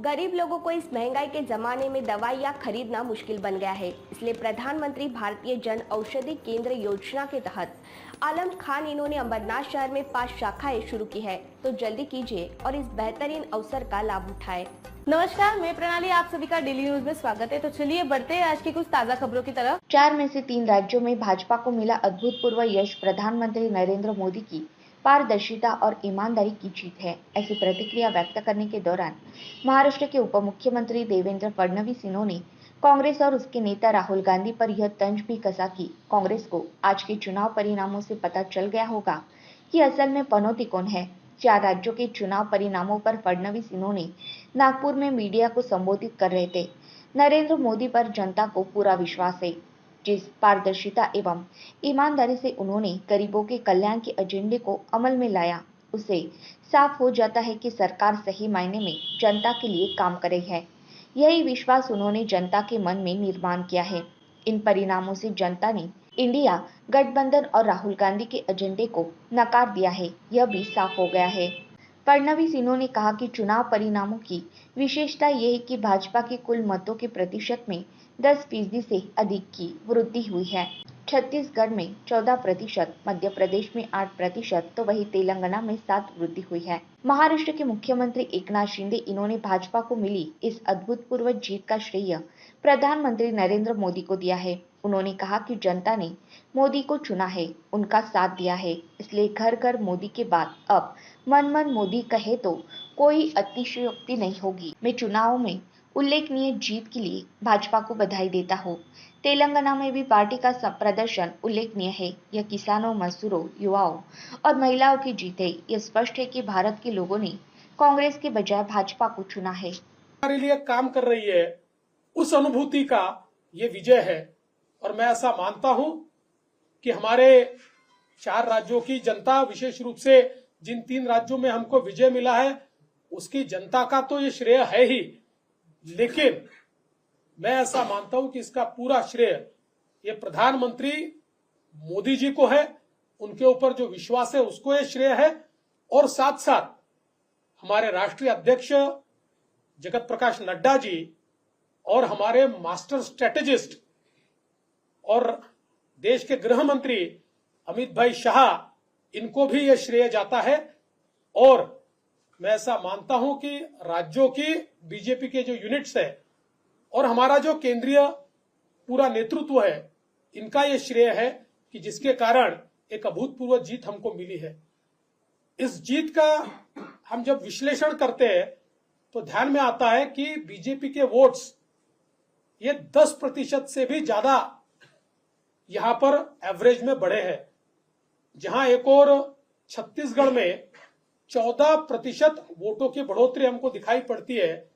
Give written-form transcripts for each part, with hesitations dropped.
गरीब लोगों को इस महंगाई के जमाने में दवाइयाँ खरीदना मुश्किल बन गया है। इसलिए प्रधानमंत्री भारतीय जन औषधि केंद्र योजना के तहत आलम खान इन्होंने अंबरनाथ शहर में 5 शाखाएं शुरू की है। तो जल्दी कीजिए और इस बेहतरीन अवसर का लाभ उठाएं। नमस्कार, मैं प्रणाली, आप सभी का डेली न्यूज में स्वागत है। तो चलिए बढ़ते हैं आज की कुछ ताजा खबरों की तरफ। 4 में से 3 राज्यों में भाजपा को मिला अभूतपूर्व यश प्रधानमंत्री नरेंद्र मोदी की पारदर्शिता और ईमानदारी की जीत है। ऐसी प्रतिक्रिया व्यक्त करने के दौरान महाराष्ट्र के उप मुख्यमंत्री देवेंद्र फडणवीस इन्होंने कांग्रेस और उसके नेता राहुल गांधी पर यह तंज भी कसा कि कांग्रेस को आज के चुनाव परिणामों से पता चल गया होगा कि असल में पनौती कौन है। 4 राज्यों के चुनाव परिणामों पर फडणवीस इन्होंने नागपुर में मीडिया को संबोधित कर रहे थे। नरेंद्र मोदी पर जनता को पूरा विश्वास है। जिस पारदर्शिता एवं ईमानदारी से उन्होंने गरीबों के कल्याण के एजेंडे को अमल में लाया, उससे साफ हो जाता है कि सरकार सही मायने में जनता के लिए काम कर रही है। यही विश्वास उन्होंने जनता के मन में निर्माण किया है। इन परिणामों से जनता ने इंडिया गठबंधन और राहुल गांधी के एजेंडे को नकार दिया है, यह भी साफ हो गया है। फडणवीस इन्होंने कहा कि चुनाव परिणामों की विशेषता यह है कि भाजपा के कुल मतों के प्रतिशत में 10% से अधिक की वृद्धि हुई है। छत्तीसगढ़ में 14%, मध्य प्रदेश में 8%, तो वहीं तेलंगाना में 7 वृद्धि हुई है। महाराष्ट्र के मुख्यमंत्री एकनाथ शिंदे इन्होंने भाजपा को मिली इस अभूतपूर्व जीत का श्रेय प्रधानमंत्री नरेंद्र मोदी को दिया है। उन्होंने कहा कि जनता ने मोदी को चुना है, उनका साथ दिया है, इसलिए घर घर मोदी के बाद अब मन मन मोदी कहे तो कोई अतिशयोक्ति नहीं होगी। मैं चुनाव में उल्लेखनीय जीत के लिए भाजपा को बधाई देता हूँ। तेलंगाना में भी पार्टी का प्रदर्शन उल्लेखनीय है। यह किसानों, मजदूरों, युवाओं और महिलाओं की जीत है। यह स्पष्ट है कि भारत के लोगों ने कांग्रेस के बजाय भाजपा को चुना है। हमारे लिए काम कर रही है, उस अनुभूति का ये विजय है। और मैं ऐसा मानता हूं कि हमारे 4 राज्यों की जनता, विशेष रूप से जिन 3 राज्यों में हमको विजय मिला है, उसकी जनता का तो ये श्रेय है ही, लेकिन मैं ऐसा मानता हूं कि इसका पूरा श्रेय ये प्रधानमंत्री मोदी जी को है। उनके ऊपर जो विश्वास है उसको ये श्रेय है, और साथ साथ हमारे राष्ट्रीय अध्यक्ष जगत प्रकाश नड्डा जी और हमारे मास्टर स्ट्रेटेजिस्ट और देश के गृह मंत्री अमित भाई शाह, इनको भी यह श्रेय जाता है। और मैं ऐसा मानता हूं कि राज्यों की बीजेपी के जो यूनिट्स है और हमारा जो केंद्रीय पूरा नेतृत्व है, इनका यह श्रेय है कि जिसके कारण एक अभूतपूर्व जीत हमको मिली है। इस जीत का हम जब विश्लेषण करते हैं तो ध्यान में आता है कि बीजेपी के वोट्स ये 10% से भी ज्यादा यहां पर एवरेज में बढ़े हैं। जहां एक और छत्तीसगढ़ में 14% वोटों की बढ़ोतरी हमको दिखाई पड़ती है,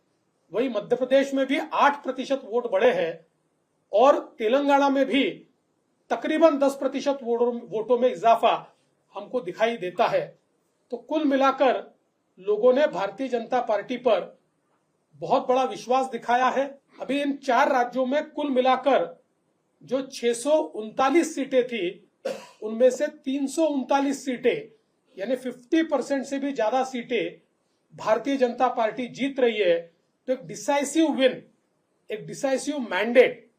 वही मध्य प्रदेश में भी 8% वोट बढ़े हैं, और तेलंगाना में भी तकरीबन 10% वोटों में इजाफा हमको दिखाई देता है। तो कुल मिलाकर लोगों ने भारतीय जनता पार्टी पर बहुत बड़ा विश्वास दिखाया है। अभी इन 4 राज्यों में कुल मिलाकर जो 639 सीटें थी, उनमें से 339 सीटें यानी 50% से भी ज्यादा सीटें भारतीय जनता पार्टी जीत रही है। तो एक डिसाइसिव विन, एक डिसाइसिव मैंडेट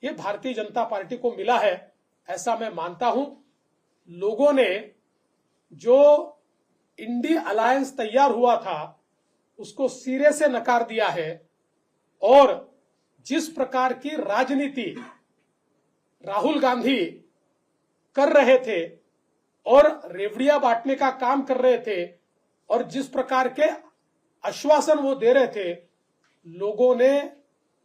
ये भारतीय जनता पार्टी को मिला है, ऐसा मैं मानता हूं। लोगों ने जो इंडी अलायंस तैयार हुआ था उसको सिरे से नकार दिया है, और जिस प्रकार की राजनीति राहुल गांधी कर रहे थे और रेवड़ियां बांटने का काम कर रहे थे और जिस प्रकार के आश्वासन वो दे रहे थे, लोगों ने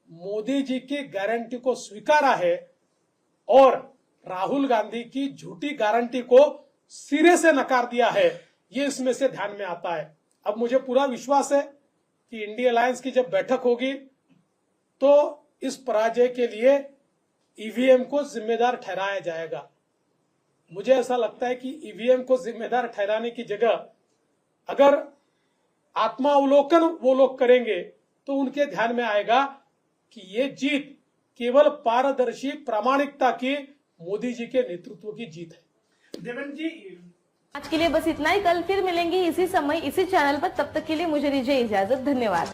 मोदी जी की गारंटी को स्वीकारा है और राहुल गांधी की झूठी गारंटी को सिरे से नकार दिया है। ये इसमें से ध्यान में आता है। अब मुझे पूरा विश्वास है कि इंडिया अलायंस की जब बैठक होगी तो इस पराजय के लिए ईवीएम को जिम्मेदार ठहराया जाएगा। मुझे ऐसा लगता है कि ईवीएम को जिम्मेदार ठहराने की जगह अगर आत्मावलोकन वो लोग करेंगे तो उनके ध्यान में आएगा कि ये जीत केवल पारदर्शी प्रामाणिकता की मोदी जी के नेतृत्व की जीत है। देवेंद्र जी, आज के लिए बस इतना ही। कल फिर मिलेंगे इसी समय इसी चैनल पर। तब तक के लिए मुझे दीजिए इजाजत। धन्यवाद।